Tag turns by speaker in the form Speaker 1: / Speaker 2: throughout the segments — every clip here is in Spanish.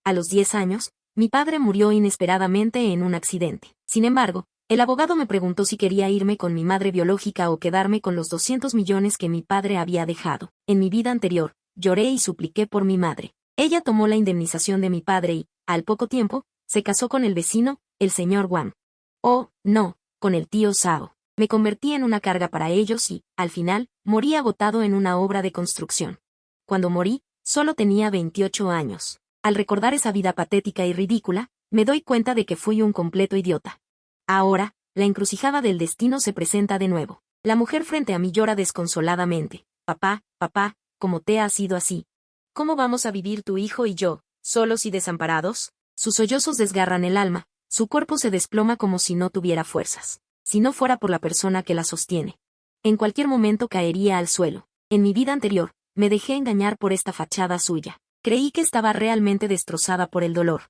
Speaker 1: A los 10 años, mi padre murió inesperadamente en un accidente. Sin embargo, el abogado me preguntó si quería irme con mi madre biológica o quedarme con los 200 millones que mi padre había dejado. En mi vida anterior, lloré y supliqué por mi madre. Ella tomó la indemnización de mi padre y, al poco tiempo, se casó con el vecino, el señor Wang. Oh, no, con el tío Sao. Me convertí en una carga para ellos y, al final, morí agotado en una obra de construcción. Cuando morí, solo tenía 28 años. Al recordar esa vida patética y ridícula, me doy cuenta de que fui un completo idiota. Ahora, la encrucijada del destino se presenta de nuevo. La mujer frente a mí llora desconsoladamente. Papá, papá, ¿cómo te has ido así? ¿Cómo vamos a vivir tu hijo y yo, solos y desamparados? Sus sollozos desgarran el alma, su cuerpo se desploma como si no tuviera fuerzas. Si no fuera por la persona que la sostiene. En cualquier momento caería al suelo. En mi vida anterior, me dejé engañar por esta fachada suya. Creí que estaba realmente destrozada por el dolor.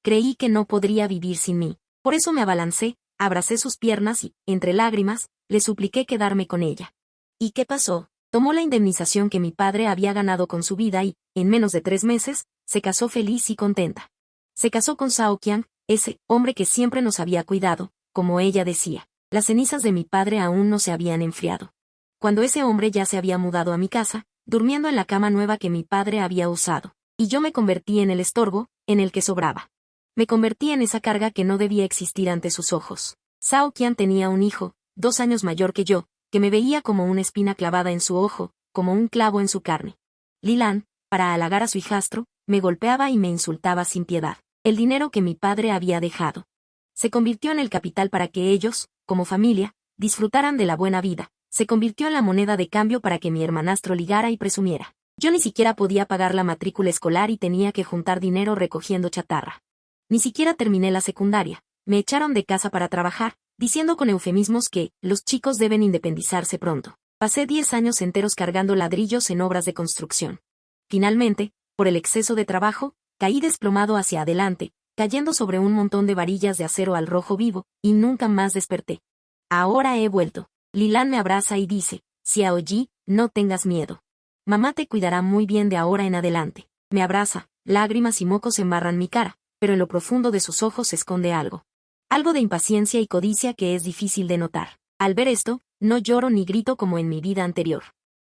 Speaker 1: Creí que no podría vivir sin mí. Por eso me abalancé, abracé sus piernas y, entre lágrimas, le supliqué quedarme con ella. ¿Y qué pasó? Tomó la indemnización que mi padre había ganado con su vida y, en menos de 3 meses, se casó feliz y contenta. Se casó con Sao Qian, ese hombre que siempre nos había cuidado, como ella decía. Las cenizas de mi padre aún no se habían enfriado. Cuando ese hombre ya se había mudado a mi casa, durmiendo en la cama nueva que mi padre había usado, y yo me convertí en el estorbo, en el que sobraba. Me convertí en esa carga que no debía existir ante sus ojos. Sao Qian tenía un hijo, 2 años mayor que yo, que me veía como una espina clavada en su ojo, como un clavo en su carne. Lilan, para halagar a su hijastro, me golpeaba y me insultaba sin piedad. El dinero que mi padre había dejado se convirtió en el capital para que ellos, como familia, disfrutaran de la buena vida. Se convirtió en la moneda de cambio para que mi hermanastro ligara y presumiera. Yo ni siquiera podía pagar la matrícula escolar y tenía que juntar dinero recogiendo chatarra. Ni siquiera terminé la secundaria. Me echaron de casa para trabajar, diciendo con eufemismos que los chicos deben independizarse pronto. Pasé 10 años enteros cargando ladrillos en obras de construcción. Finalmente, por el exceso de trabajo, caí desplomado hacia adelante, cayendo sobre un montón de varillas de acero al rojo vivo, y nunca más desperté. Ahora he vuelto. Lilan me abraza y dice, Xiao Yi, no tengas miedo. Mamá te cuidará muy bien de ahora en adelante. Me abraza, lágrimas y mocos embarran mi cara, pero en lo profundo de sus ojos se esconde algo. Algo de impaciencia y codicia que es difícil de notar. Al ver esto, no lloro ni grito como en mi vida anterior.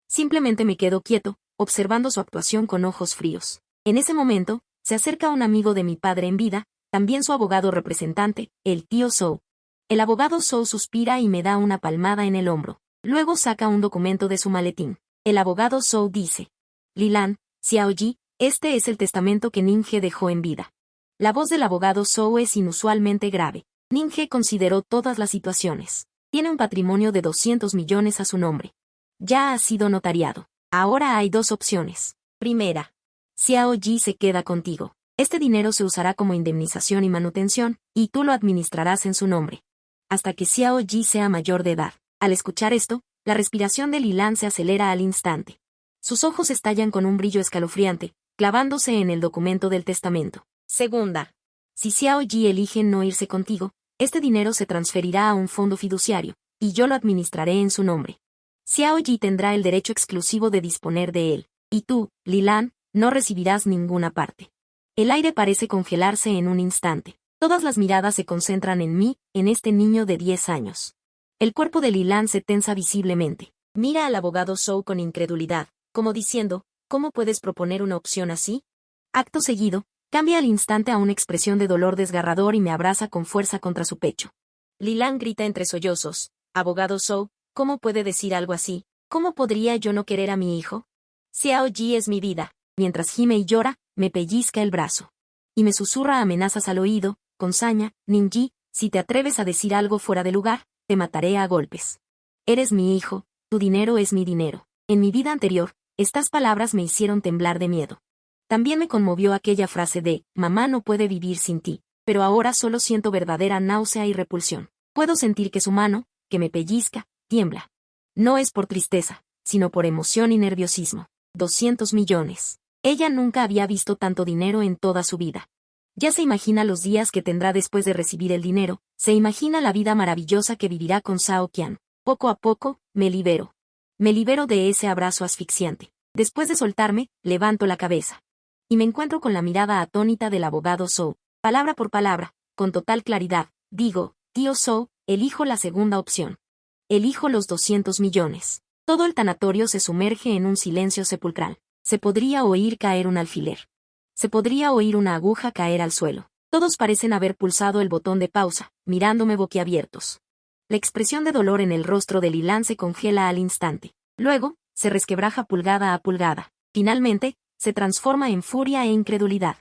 Speaker 1: Simplemente me quedo quieto, observando su actuación con ojos fríos. En ese momento, se acerca un amigo de mi padre en vida, también su abogado representante, el tío Zhou. El abogado Zhou suspira y me da una palmada en el hombro. Luego saca un documento de su maletín. El abogado Zhou dice: Lilan, Xiao Yi, este es el testamento que Ning-He dejó en vida. La voz del abogado Zhou es inusualmente grave. Ning-He consideró todas las situaciones. Tiene un patrimonio de 200 millones a su nombre. Ya ha sido notariado. Ahora hay 2 opciones. Primera. Xiao Yi se queda contigo. Este dinero se usará como indemnización y manutención, y tú lo administrarás en su nombre. Hasta que Xiao Yi sea mayor de edad. Al escuchar esto, la respiración de Lilan se acelera al instante. Sus ojos estallan con un brillo escalofriante, clavándose en el documento del testamento. Segunda. Si Xiao Yi elige no irse contigo, este dinero se transferirá a un fondo fiduciario, y yo lo administraré en su nombre. Xiao Yi tendrá el derecho exclusivo de disponer de él, y tú, Lilan, no recibirás ninguna parte. El aire parece congelarse en un instante. Todas las miradas se concentran en mí, en este niño de 10 años. El cuerpo de Lilan se tensa visiblemente. Mira al abogado Zhou con incredulidad, como diciendo, ¿cómo puedes proponer una opción así? Acto seguido, cambia al instante a una expresión de dolor desgarrador y me abraza con fuerza contra su pecho. Lilan grita entre sollozos, abogado Zhou, ¿cómo puede decir algo así? ¿Cómo podría yo no querer a mi hijo? Xiao Yi es mi vida. Mientras gime y llora, me pellizca el brazo. Y me susurra amenazas al oído, con saña, Ning-Yi, si te atreves a decir algo fuera de lugar, te mataré a golpes. Eres mi hijo, tu dinero es mi dinero. En mi vida anterior, estas palabras me hicieron temblar de miedo. También me conmovió aquella frase de, mamá no puede vivir sin ti, pero ahora solo siento verdadera náusea y repulsión. Puedo sentir que su mano, que me pellizca, tiembla. No es por tristeza, sino por emoción y nerviosismo. 200 millones. Ella nunca había visto tanto dinero en toda su vida. Ya se imagina los días que tendrá después de recibir el dinero, se imagina la vida maravillosa que vivirá con Sao Qian. Poco a poco, me libero. Me libero de ese abrazo asfixiante. Después de soltarme, levanto la cabeza. y me encuentro con la mirada atónita del abogado Zhou. Palabra por palabra, con total claridad, digo, tío Zhou, elijo la segunda opción. Elijo los 200 millones. Todo el tanatorio se sumerge en un silencio sepulcral. Se podría oír caer un alfiler. Se podría oír una aguja caer al suelo. Todos parecen haber pulsado el botón de pausa, mirándome boquiabiertos. La expresión de dolor en el rostro de Lilan se congela al instante. Luego, se resquebraja pulgada a pulgada. Finalmente, se transforma en furia e incredulidad.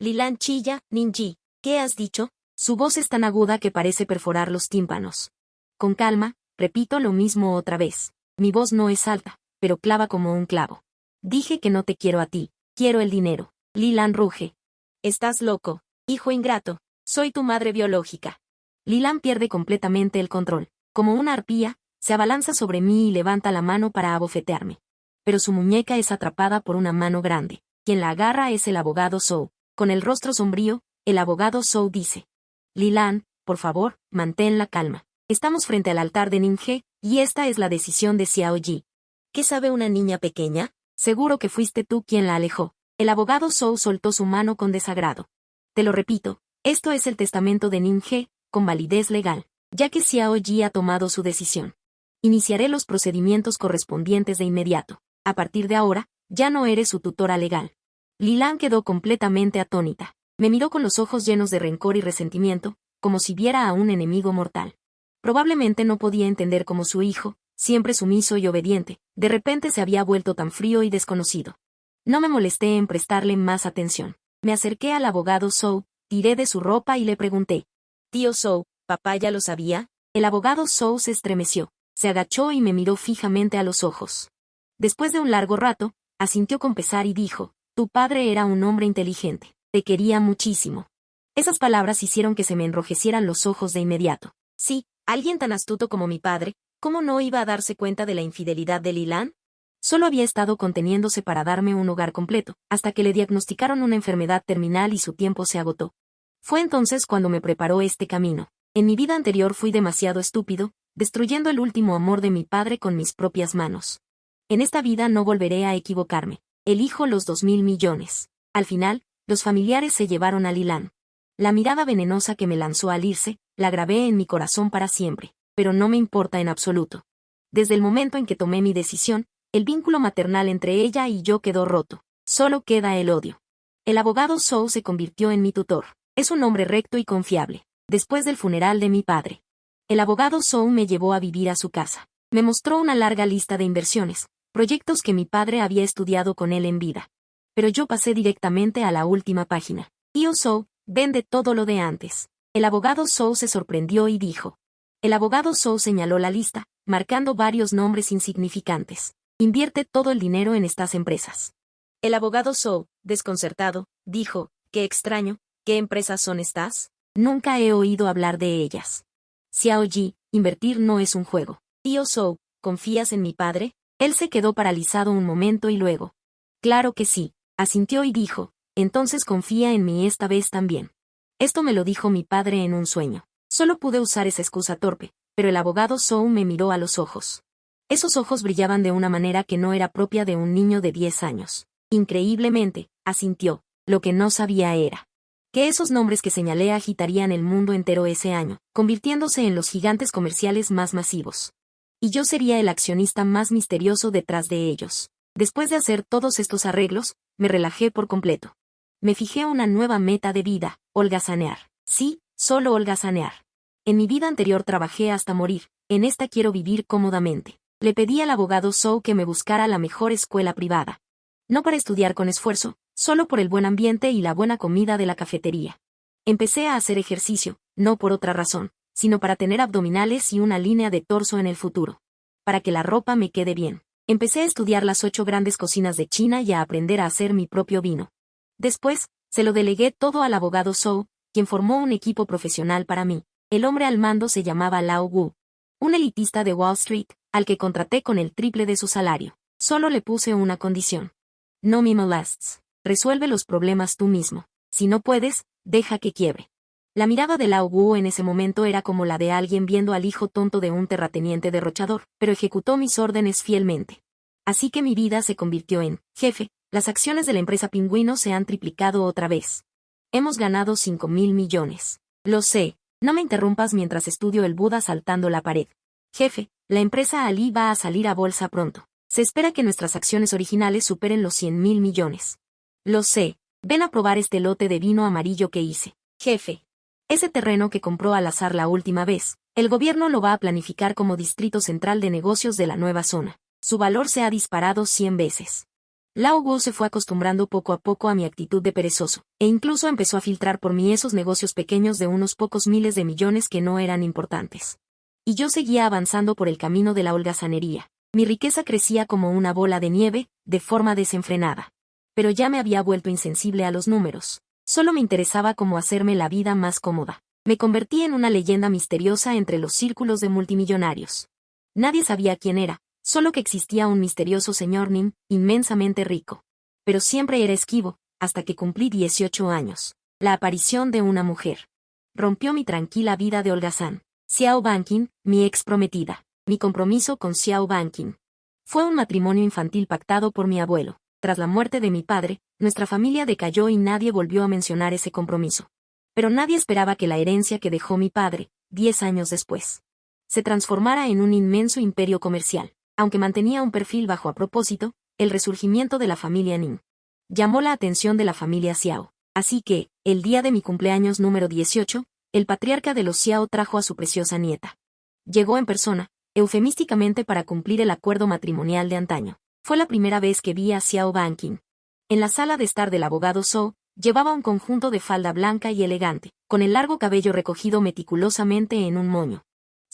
Speaker 1: Lilan chilla, Ninji, ¿qué has dicho? Su voz es tan aguda que parece perforar los tímpanos. Con calma, repito lo mismo otra vez. Mi voz no es alta, pero clava como un clavo. Dije que no te quiero a ti, quiero el dinero. Lilan ruge. Estás loco, hijo ingrato, soy tu madre biológica. Lilan pierde completamente el control. Como una arpía, se abalanza sobre mí y levanta la mano para abofetearme. Pero su muñeca es atrapada por una mano grande. Quien la agarra es el abogado Zhou. Con el rostro sombrío, el abogado Zhou dice: Lilan, por favor, mantén la calma. Estamos frente al altar de Ninghe, y esta es la decisión de Xiao Ji. ¿Qué sabe una niña pequeña? Seguro que fuiste tú quien la alejó. El abogado Zhou soltó su mano con desagrado. Te lo repito, esto es el testamento de Ninghe, con validez legal, ya que Xiao Ji ha tomado su decisión. Iniciaré los procedimientos correspondientes de inmediato. A partir de ahora, ya no eres su tutora legal. Lilan quedó completamente atónita. Me miró con los ojos llenos de rencor y resentimiento, como si viera a un enemigo mortal. Probablemente no podía entender cómo su hijo, siempre sumiso y obediente, de repente se había vuelto tan frío y desconocido. No me molesté en prestarle más atención. Me acerqué al abogado Zhou, tiré de su ropa y le pregunté: Tío Zhou, ¿papá ya lo sabía? El abogado Zhou se estremeció, se agachó y me miró fijamente a los ojos. Después de un largo rato, asintió con pesar y dijo: Tu padre era un hombre inteligente, te quería muchísimo. Esas palabras hicieron que se me enrojecieran los ojos de inmediato. Sí, alguien tan astuto como mi padre, ¿cómo no iba a darse cuenta de la infidelidad de Lilan? Solo había estado conteniéndose para darme un hogar completo, hasta que le diagnosticaron una enfermedad terminal y su tiempo se agotó. Fue entonces cuando me preparó este camino. En mi vida anterior fui demasiado estúpido, destruyendo el último amor de mi padre con mis propias manos. En esta vida no volveré a equivocarme. Elijo los 2.000 millones. Al final, los familiares se llevaron a Lilan. La mirada venenosa que me lanzó al irse, la grabé en mi corazón para siempre, pero no me importa en absoluto. Desde el momento en que tomé mi decisión, el vínculo maternal entre ella y yo quedó roto. Solo queda el odio. El abogado Zhou se convirtió en mi tutor. Es un hombre recto y confiable. Después del funeral de mi padre, el abogado Zhou me llevó a vivir a su casa. Me mostró una larga lista de inversiones, proyectos que mi padre había estudiado con él en vida. Pero yo pasé directamente a la última página. Tío Zhou, vende todo lo de antes. El abogado Zhou se sorprendió y dijo. El abogado Zhou señaló la lista, marcando varios nombres insignificantes. Invierte todo el dinero en estas empresas. El abogado Zhou, desconcertado, dijo: Qué extraño, ¿qué empresas son estas? Nunca he oído hablar de ellas. Xiao Ji, invertir no es un juego. Tío Zhou, ¿confías en mi padre? Él se quedó paralizado un momento y luego: Claro que sí, asintió y dijo: Entonces confía en mí esta vez también. Esto me lo dijo mi padre en un sueño. Solo pude usar esa excusa torpe, pero el abogado Zhou me miró a los ojos. Esos ojos brillaban de una manera que no era propia de un niño de 10 años. Increíblemente, asintió. Lo que no sabía era que esos nombres que señalé agitarían el mundo entero ese año, convirtiéndose en los gigantes comerciales más masivos. Y yo sería el accionista más misterioso detrás de ellos. Después de hacer todos estos arreglos, me relajé por completo. Me fijé una nueva meta de vida: holgazanear. Sí, solo holgazanear. En mi vida anterior trabajé hasta morir, en esta quiero vivir cómodamente. Le pedí al abogado Zhou que me buscara la mejor escuela privada. No para estudiar con esfuerzo, solo por el buen ambiente y la buena comida de la cafetería. Empecé a hacer ejercicio, no por otra razón, sino para tener abdominales y una línea de torso en el futuro. Para que la ropa me quede bien. Empecé a estudiar las 8 grandes cocinas de China y a aprender a hacer mi propio vino. Después, se lo delegué todo al abogado Zhou, quien formó un equipo profesional para mí. El hombre al mando se llamaba Lao Wu, un elitista de Wall Street, al que contraté con el triple de su salario. Solo le puse una condición. No me molestes. Resuelve los problemas tú mismo. Si no puedes, deja que quiebre. La mirada de Lao Wu en ese momento era como la de alguien viendo al hijo tonto de un terrateniente derrochador, pero ejecutó mis órdenes fielmente. Así que mi vida se convirtió en: jefe, Las acciones de la empresa Pingüino se han triplicado otra vez. Hemos ganado 5.000 millones. Lo sé, no me interrumpas mientras estudio el Buda saltando la pared. Jefe, la empresa Ali va a salir a bolsa pronto. Se espera que nuestras acciones originales superen los 100.000 millones. Lo sé, ven a probar este lote de vino amarillo que hice. Jefe, ese terreno que compró al azar la última vez, el gobierno lo va a planificar como distrito central de negocios de la nueva zona. Su valor se ha disparado 100 veces. Lao Guo se fue acostumbrando poco a poco a mi actitud de perezoso, e incluso empezó a filtrar por mí esos negocios pequeños de unos pocos miles de millones que no eran importantes. Y yo seguía avanzando por el camino de la holgazanería. Mi riqueza crecía como una bola de nieve, de forma desenfrenada. Pero ya me había vuelto insensible a los números. Solo me interesaba cómo hacerme la vida más cómoda. Me convertí en una leyenda misteriosa entre los círculos de multimillonarios. Nadie sabía quién era, solo que existía un misterioso señor Nin, inmensamente rico. Pero siempre era esquivo, hasta que cumplí 18 años. La aparición de una mujer rompió mi tranquila vida de holgazán. Xiao Banqing, mi ex prometida. Mi compromiso con Xiao Banqing. Fue un matrimonio infantil pactado por mi abuelo. Tras la muerte de mi padre, nuestra familia decayó y nadie volvió a mencionar ese compromiso. Pero nadie esperaba que la herencia que dejó mi padre, 10 años después, se transformara en un inmenso imperio comercial. Aunque mantenía un perfil bajo a propósito, el resurgimiento de la familia Nin llamó la atención de la familia Xiao. Así que, el día de mi cumpleaños número 18, el patriarca de los Xiao trajo a su preciosa nieta. Llegó en persona, eufemísticamente para cumplir el acuerdo matrimonial de antaño. Fue la primera vez que vi a Xiao Banqing. En la sala de estar del abogado Zhou, llevaba un conjunto de falda blanca y elegante, con el largo cabello recogido meticulosamente en un moño.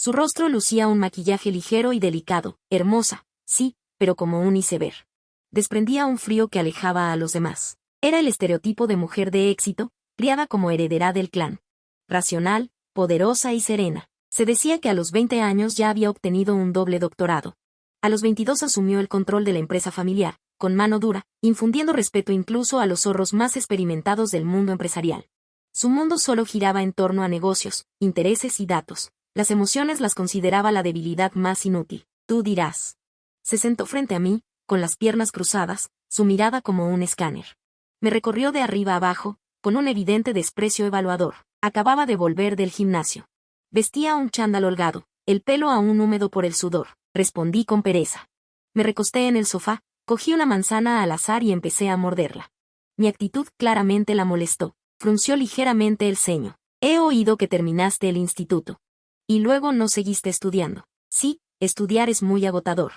Speaker 1: Su rostro lucía un maquillaje ligero y delicado, hermosa, sí, pero como un iceberg. Desprendía un frío que alejaba a los demás. Era el estereotipo de mujer de éxito, criada como heredera del clan. Racional, poderosa y serena. Se decía que a los 20 años ya había obtenido un doble doctorado. A los 22 asumió el control de la empresa familiar, con mano dura, infundiendo respeto incluso a los zorros más experimentados del mundo empresarial. Su mundo solo giraba en torno a negocios, intereses y datos. Las emociones las consideraba la debilidad más inútil. Tú dirás. Se sentó frente a mí, con las piernas cruzadas, su mirada como un escáner. Me recorrió de arriba abajo, con un evidente desprecio evaluador. Acababa de volver del gimnasio. Vestía un chándal holgado, el pelo aún húmedo por el sudor. Respondí con pereza. Me recosté en el sofá, cogí una manzana al azar y empecé a morderla. Mi actitud claramente la molestó. Frunció ligeramente el ceño. He oído que terminaste el instituto. Y luego no seguiste estudiando. Sí, estudiar es muy agotador.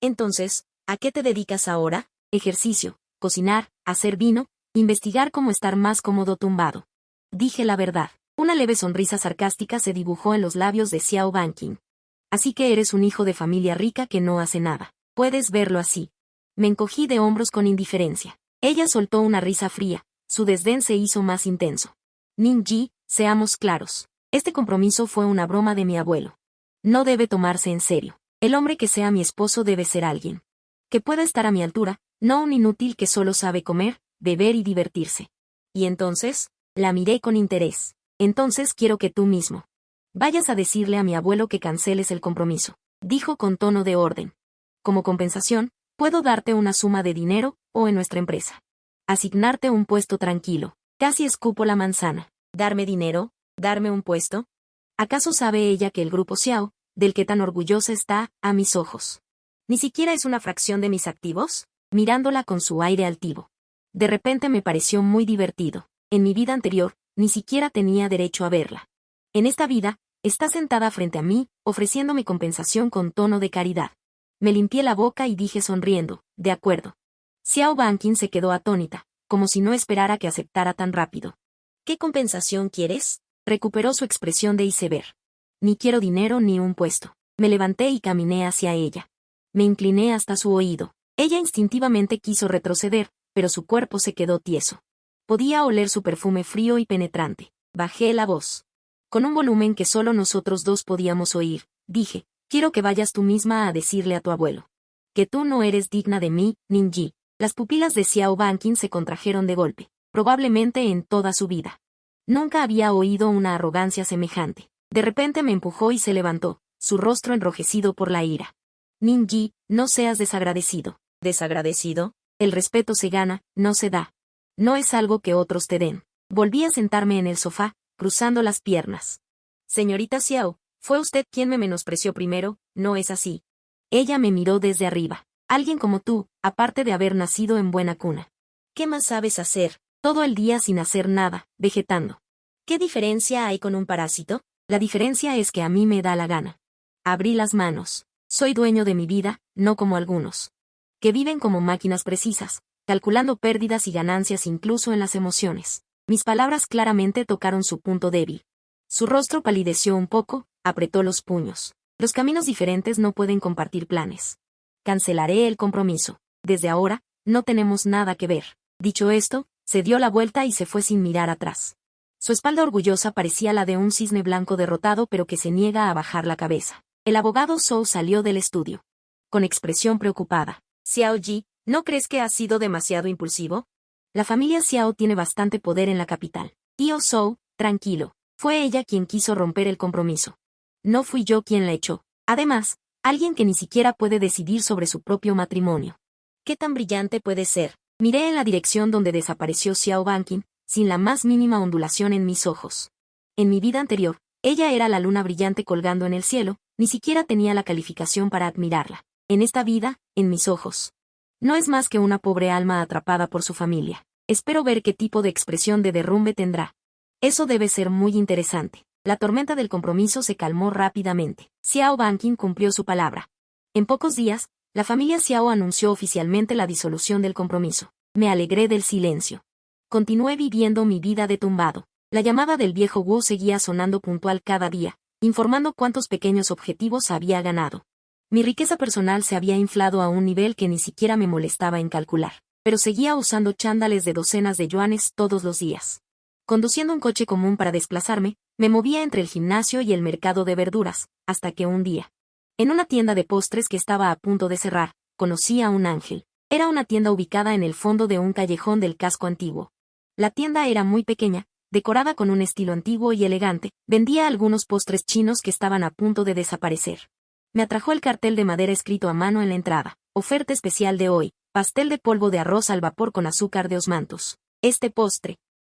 Speaker 1: Entonces, ¿a qué te dedicas ahora? Ejercicio, cocinar, hacer vino, investigar cómo estar más cómodo tumbado. Dije la verdad. Una leve sonrisa sarcástica se dibujó en los labios de Xiao Banqing. Así que eres un hijo de familia rica que no hace nada. Puedes verlo así. Me encogí de hombros con indiferencia. Ella soltó una risa fría. Su desdén se hizo más intenso. Ninji, seamos claros. Este compromiso fue una broma de mi abuelo. No debe tomarse en serio. El hombre que sea mi esposo debe ser alguien que pueda estar a mi altura, no un inútil que solo sabe comer, beber y divertirse. Y entonces, la miré con interés. Entonces quiero que tú mismo vayas a decirle a mi abuelo que canceles el compromiso, dijo con tono de orden. Como compensación, puedo darte una suma de dinero, o en nuestra empresa, asignarte un puesto tranquilo. Casi escupo la manzana. ¿Darme dinero? ¿Darme un puesto? ¿Acaso sabe ella que el grupo Xiao, del que tan orgullosa está, a mis ojos, ni siquiera es una fracción de mis activos? Mirándola con su aire altivo. De repente me pareció muy divertido. En mi vida anterior, ni siquiera tenía derecho a verla. En esta vida, está sentada frente a mí, ofreciéndome compensación con tono de caridad. Me limpié la boca y dije sonriendo, de acuerdo. Xiao Banqing se quedó atónita, como si no esperara que aceptara tan rápido. ¿Qué compensación quieres? Recuperó su expresión de iceberg. Ni quiero dinero ni un puesto. Me levanté y caminé hacia ella. Me incliné hasta su oído. Ella instintivamente quiso retroceder, pero su cuerpo se quedó tieso. Podía oler su perfume frío y penetrante. Bajé la voz. Con un volumen que solo nosotros dos podíamos oír, dije, quiero que vayas tú misma a decirle a tu abuelo que tú no eres digna de mí, Ninji. Las pupilas de Xiao Banqing se contrajeron de golpe, probablemente en toda su vida. Nunca había oído una arrogancia semejante. De repente me empujó y se levantó, su rostro enrojecido por la ira. Ninji, no seas desagradecido. ¿Desagradecido? El respeto se gana, no se da. No es algo que otros te den. Volví a sentarme en el sofá, cruzando las piernas. Señorita Xiao, fue usted quien me menospreció primero, ¿no es así? Ella me miró desde arriba. Alguien como tú, aparte de haber nacido en buena cuna. ¿Qué más sabes hacer? Todo el día sin hacer nada, vegetando. ¿Qué diferencia hay con un parásito? La diferencia es que a mí me da la gana. Abrí las manos. Soy dueño de mi vida, no como algunos. Que viven como máquinas precisas, calculando pérdidas y ganancias incluso en las emociones. Mis palabras claramente tocaron su punto débil. Su rostro palideció un poco, apretó los puños. Los caminos diferentes no pueden compartir planes. Cancelaré el compromiso. Desde ahora, no tenemos nada que ver. Dicho esto, se dio la vuelta y se fue sin mirar atrás. Su espalda orgullosa parecía la de un cisne blanco derrotado pero que se niega a bajar la cabeza. El abogado Zhou salió del estudio. Con expresión preocupada. Xiao Ji, ¿no crees que has sido demasiado impulsivo? La familia Xiao tiene bastante poder en la capital. Tío Zhou, tranquilo. Fue ella quien quiso romper el compromiso. No fui yo quien la echó. Además, alguien que ni siquiera puede decidir sobre su propio matrimonio. ¿Qué tan brillante puede ser? Miré en la dirección donde desapareció Xiao Banqin, sin la más mínima ondulación en mis ojos. En mi vida anterior, ella era la luna brillante colgando en el cielo, ni siquiera tenía la calificación para admirarla. En esta vida, en mis ojos. No es más que una pobre alma atrapada por su familia. Espero ver qué tipo de expresión de derrumbe tendrá. Eso debe ser muy interesante. La tormenta del compromiso se calmó rápidamente. Xiao Banqin cumplió su palabra. En pocos días, la familia Xiao anunció oficialmente la disolución del compromiso. Me alegré del silencio. Continué viviendo mi vida de tumbado. La llamada del viejo Wu seguía sonando puntual cada día, informando cuántos pequeños objetivos había ganado. Mi riqueza personal se había inflado a un nivel que ni siquiera me molestaba en calcular, pero seguía usando chándales de docenas de yuanes todos los días. Conduciendo un coche común para desplazarme, me movía entre el gimnasio y el mercado de verduras, hasta que un día, en una tienda de postres que estaba a punto de cerrar, conocí a un ángel. Era una tienda ubicada en el fondo de un callejón del casco antiguo. La tienda era muy pequeña, decorada con un estilo antiguo y elegante, vendía algunos postres chinos que estaban a punto de desaparecer. Me atrajo el cartel de madera escrito a mano en la entrada. Oferta especial de hoy, pastel de polvo de arroz al vapor con azúcar de osmanthus. Este postre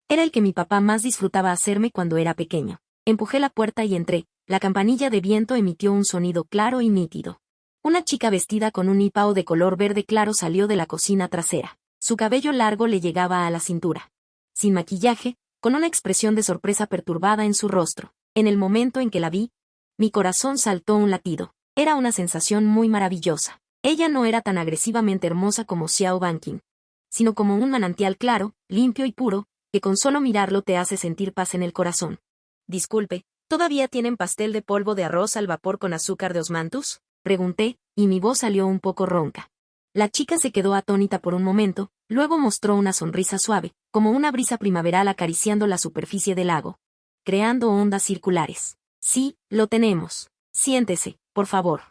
Speaker 1: era el que mi papá más disfrutaba hacerme cuando era pequeño. Empujé la puerta y entré. La campanilla de viento emitió un sonido claro y nítido. Una chica vestida con un hipao de color verde claro salió de la cocina trasera. Su cabello largo le llegaba a la cintura. Sin maquillaje, con una expresión de sorpresa perturbada en su rostro. En el momento en que la vi, mi corazón saltó un latido. Era una sensación muy maravillosa. Ella no era tan agresivamente hermosa como Xiao Banqin, sino como un manantial claro, limpio y puro, que con solo mirarlo te hace sentir paz en el corazón. Disculpe, ¿todavía tienen pastel de polvo de arroz al vapor con azúcar de osmanthus? Pregunté, y mi voz salió un poco ronca. La chica se quedó atónita por un momento, luego mostró una sonrisa suave, como una brisa primaveral acariciando la superficie del lago, creando ondas circulares. Sí, lo tenemos. Siéntese, por favor.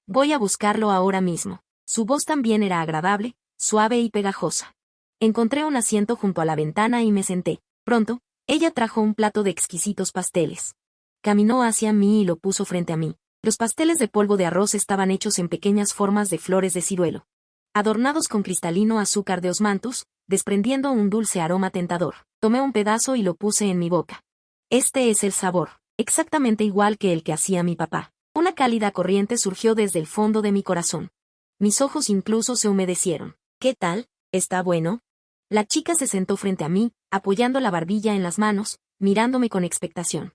Speaker 1: Voy a buscarlo ahora mismo. Su voz también era agradable, suave y pegajosa. Encontré un asiento junto a la ventana y me senté. Pronto, ella trajo un plato de exquisitos pasteles. Caminó hacia mí y lo puso frente a mí. Los pasteles de polvo de arroz estaban hechos en pequeñas formas de flores de ciruelo, adornados con cristalino azúcar de osmanthus, desprendiendo un dulce aroma tentador. Tomé un pedazo y lo puse en mi boca. Este es el sabor, exactamente igual que el que hacía mi papá. Una cálida corriente surgió desde el fondo de mi corazón. Mis ojos incluso se humedecieron. ¿Qué tal? ¿Está bueno? La chica se sentó frente a mí, apoyando la barbilla en las manos, mirándome con expectación.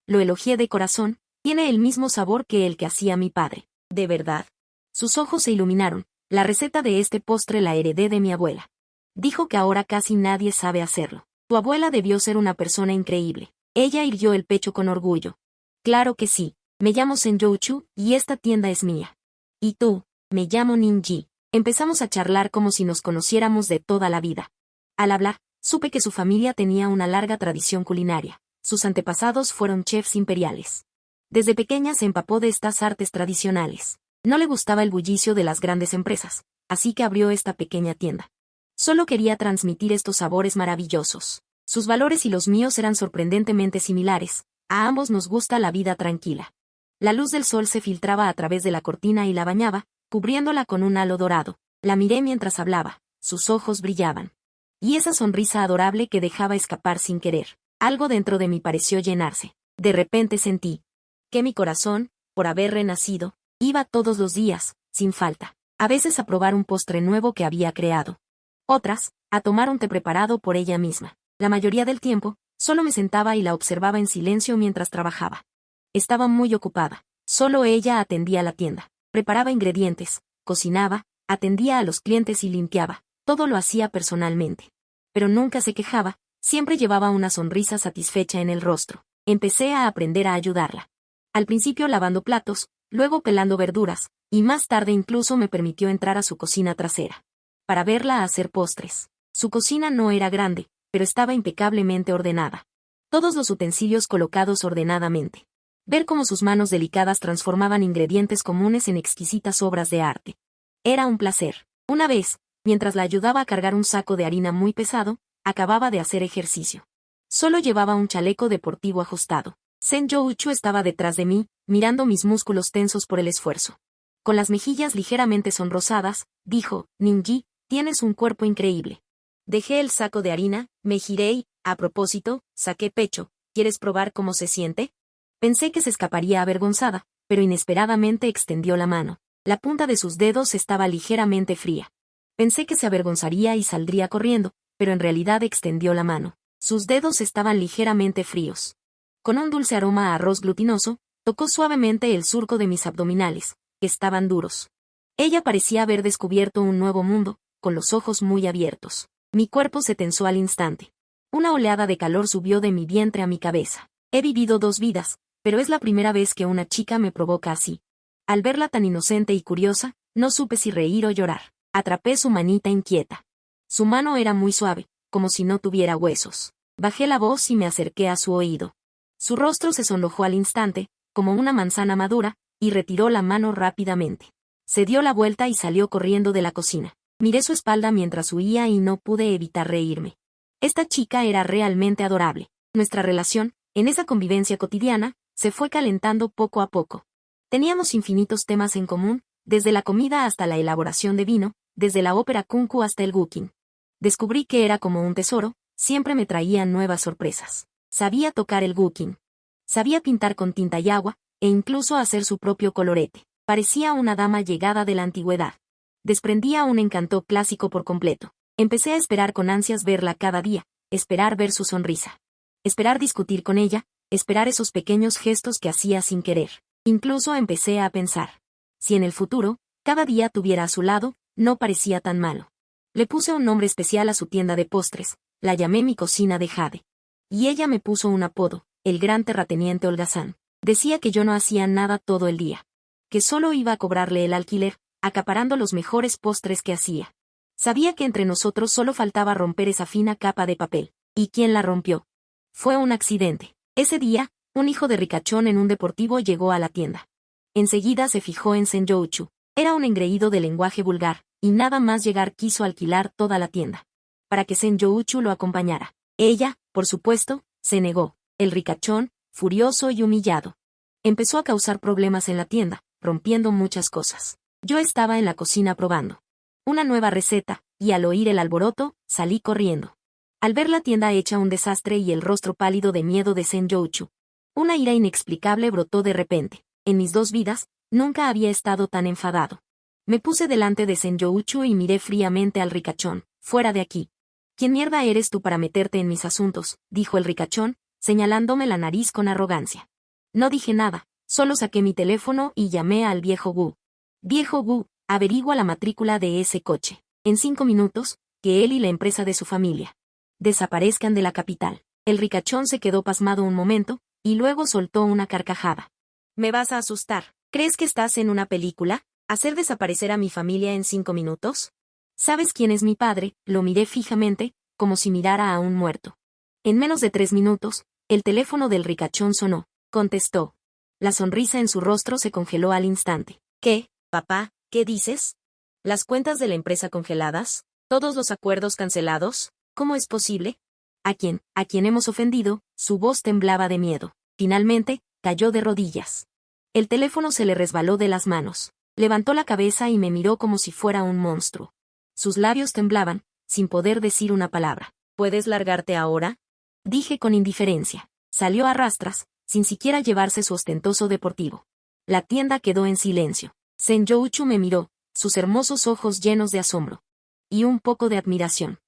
Speaker 1: Lo elogié de corazón. Tiene el mismo sabor que el que hacía mi padre. ¿De verdad? Sus ojos se iluminaron. La receta de este postre la heredé de mi abuela. Dijo que ahora casi nadie sabe hacerlo. Tu abuela debió ser una persona increíble. Ella irguió el pecho con orgullo. Claro que sí. Me llamo Senjouchu, y esta tienda es mía. ¿Y tú? Me llamo Ninji. Empezamos a charlar como si nos conociéramos de toda la vida. Al hablar, supe que su familia tenía una larga tradición culinaria. Sus antepasados fueron chefs imperiales. Desde pequeña se empapó de estas artes tradicionales. No le gustaba el bullicio de las grandes empresas, así que abrió esta pequeña tienda. Solo quería transmitir estos sabores maravillosos. Sus valores y los míos eran sorprendentemente similares. A ambos nos gusta la vida tranquila. La luz del sol se filtraba a través de la cortina y la bañaba, cubriéndola con un halo dorado. La miré mientras hablaba. sus ojos brillaban. Y esa sonrisa adorable que dejaba escapar sin querer. Algo dentro de mí pareció llenarse. De repente sentí que mi corazón, por haber renacido, iba todos los días, sin falta. A veces a probar un postre nuevo que había creado. Otras, a tomar un té preparado por ella misma. La mayoría del tiempo, solo me sentaba y la observaba en silencio mientras trabajaba. Estaba muy ocupada. Solo ella atendía la tienda. Preparaba ingredientes, cocinaba, atendía a los clientes y limpiaba. Todo lo hacía personalmente. Pero nunca se quejaba, siempre llevaba una sonrisa satisfecha en el rostro. Empecé a aprender a ayudarla. Al principio lavando platos, luego pelando verduras, y más tarde incluso me permitió entrar a su cocina trasera. Para verla hacer postres. Su cocina no era grande, pero estaba impecablemente ordenada. Todos los utensilios colocados ordenadamente. Ver cómo sus manos delicadas transformaban ingredientes comunes en exquisitas obras de arte. Era un placer. Una vez, mientras la ayudaba a cargar un saco de harina muy pesado, acababa de hacer ejercicio. Solo llevaba un chaleco deportivo ajustado. Senjouchu estaba detrás de mí, mirando mis músculos tensos por el esfuerzo. Con las mejillas ligeramente sonrosadas, dijo, Ninji, tienes un cuerpo increíble. Dejé el saco de harina, me giré y, a propósito, saqué pecho. ¿Quieres probar cómo se siente? Pensé que se escaparía avergonzada, pero inesperadamente extendió la mano. La punta de sus dedos estaba ligeramente fría. Pensé que se avergonzaría y saldría corriendo, pero en realidad extendió la mano. Sus dedos estaban ligeramente fríos. Con un dulce aroma a arroz glutinoso, tocó suavemente el surco de mis abdominales, que estaban duros. Ella parecía haber descubierto un nuevo mundo, con los ojos muy abiertos. Mi cuerpo se tensó al instante. Una oleada de calor subió de mi vientre a mi cabeza. He vivido 2 vidas, pero es la primera vez que una chica me provoca así. Al verla tan inocente y curiosa, no supe si reír o llorar. Atrapé su manita inquieta. Su mano era muy suave, como si no tuviera huesos. Bajé la voz y me acerqué a su oído. Su rostro se sonrojó al instante, como una manzana madura, y retiró la mano rápidamente. Se dio la vuelta y salió corriendo de la cocina. Miré su espalda mientras huía y no pude evitar reírme. Esta chica era realmente adorable. Nuestra relación, en esa convivencia cotidiana, se fue calentando poco a poco. Teníamos infinitos temas en común, desde la comida hasta la elaboración de vino, desde la ópera kunku hasta el gukin. Descubrí que era como un tesoro, siempre me traía nuevas sorpresas. Sabía tocar el gukin. Sabía pintar con tinta y agua, e incluso hacer su propio colorete. Parecía una dama llegada de la antigüedad. Desprendía un encanto clásico por completo. Empecé a esperar con ansias verla cada día, esperar ver su sonrisa. Esperar discutir con ella, esperar esos pequeños gestos que hacía sin querer. Incluso empecé a pensar. Si en el futuro, cada día tuviera a su lado, no parecía tan malo. Le puse un nombre especial a su tienda de postres, la llamé mi cocina de jade. Y ella me puso un apodo, el gran terrateniente holgazán. Decía que yo no hacía nada todo el día. Que solo iba a cobrarle el alquiler, acaparando los mejores postres que hacía. Sabía que entre nosotros solo faltaba romper esa fina capa de papel. ¿Y quién la rompió? Fue un accidente. Ese día, un hijo de ricachón en un deportivo llegó a la tienda. Enseguida se fijó en Senjouchu. Era un engreído de lenguaje vulgar, y nada más llegar quiso alquilar toda la tienda. Para que Senjouchu lo acompañara. Ella, por supuesto, se negó. El ricachón, furioso y humillado. Empezó a causar problemas en la tienda, rompiendo muchas cosas. Yo estaba en la cocina probando una nueva receta, y al oír el alboroto, salí corriendo. Al ver la tienda hecha un desastre y el rostro pálido de miedo de Senjouchu, una ira inexplicable brotó de repente. En mis 2 vidas, nunca había estado tan enfadado. Me puse delante de Senjouchu y miré fríamente al ricachón. Fuera de aquí. ¿Quién mierda eres tú para meterte en mis asuntos?, dijo el ricachón, señalándome la nariz con arrogancia. No dije nada, solo saqué mi teléfono y llamé al viejo Gu. Viejo Gu, averigua la matrícula de ese coche. En 5 minutos, que él y la empresa de su familia desaparezcan de la capital. El ricachón se quedó pasmado un momento, y luego soltó una carcajada. ¿Me vas a asustar? ¿Crees que estás en una película? ¿Hacer desaparecer a mi familia en 5 minutos? ¿Sabes quién es mi padre? Lo miré fijamente, como si mirara a un muerto. En menos de 3 minutos, el teléfono del ricachón sonó. Contestó. La sonrisa en su rostro se congeló al instante. ¿Qué, papá? ¿Qué dices? ¿Las cuentas de la empresa congeladas? ¿Todos los acuerdos cancelados? ¿Cómo es posible? ¿A quién hemos ofendido? Su voz temblaba de miedo. Finalmente, cayó de rodillas. El teléfono se le resbaló de las manos. Levantó la cabeza y me miró como si fuera un monstruo. Sus labios temblaban, sin poder decir una palabra. ¿Puedes largarte ahora? Dije con indiferencia. Salió a rastras, sin siquiera llevarse su ostentoso deportivo. La tienda quedó en silencio. Senjouchu me miró, sus hermosos ojos llenos de asombro. Y un poco de admiración.